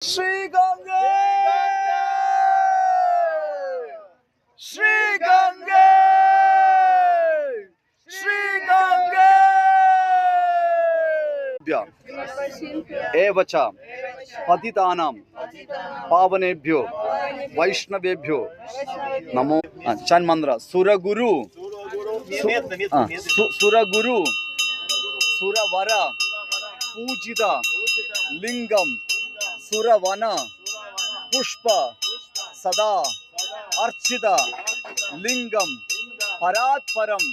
Shri Ganga, Shri Ganga, Shri Ganga. एवचा पतितानां पावनेभ्यो वैष्णवेभ्यो नमो चन्मंद्र सुरगुरु सुरगुरु सुरवर पूजित लिंगम सुरवन पुष्प सदा अर्चित लिंगम परात्परम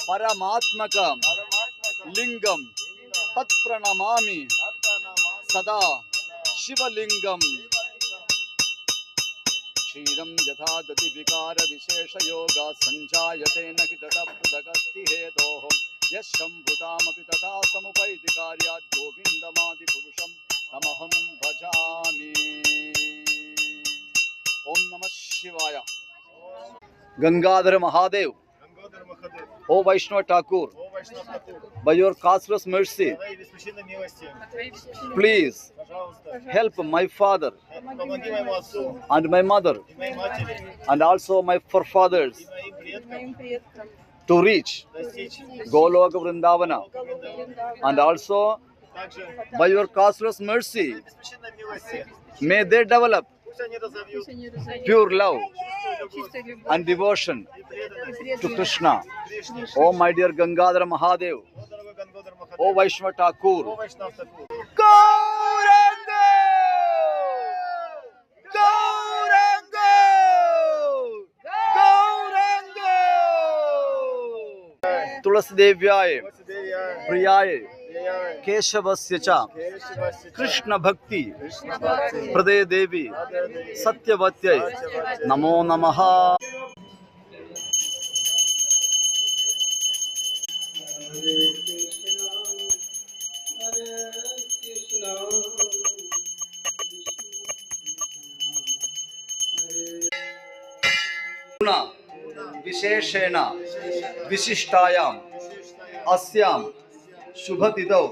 परमात्मक लिंगम तत्प्रणमामि सदा शिवलिंगम क्षीरं यथा दधि विकार विशेष योगा संजायते न हि तथा पृथगस्ति हेतोः यशंभुतामपि तथा समुपैति कार्यात् गोविन्दमादि पुरुषं तमहं भजामि। ओम नमः शिवाय। Gangadhar Mahadev, O Vaishnava Thakur, by your causeless mercy, please help my father and my mother and also my forefathers to reach Goloka Vrindavana, and also by your causeless mercy, may they develop pure love and devotion to Krishna. Oh my dear Gangadhar Mahadev, O Vaishnava Thakur, Gauranga, Gauranga, Gauranga, Tulasi Devyaya, Priyaya, Keshavasya cha Krishna Bhakti Prade Devi Satyavatyai Namo Namaha. विशेषेण विशिष्टायां अस्यां शुभतिथौ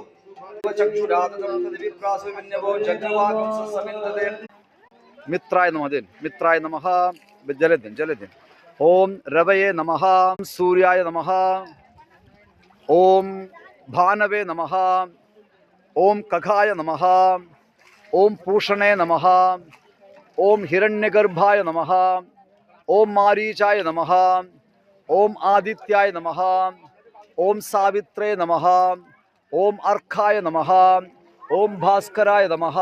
मित्राय नमः, मित्राय नमः, जलदिन ओम रवये नमः, सूर्याय नमः, ओम भानवे नमः, ओम कखाय नमः, ओम पूषणे नमः, ओम हिरण्यगर्भाय नमः, ओम मारीचाय नमः, ओम आदित्याय नमः, ओम सावित्रे नमः, ओम अर्काय नमः, ओम भास्कराय नमः।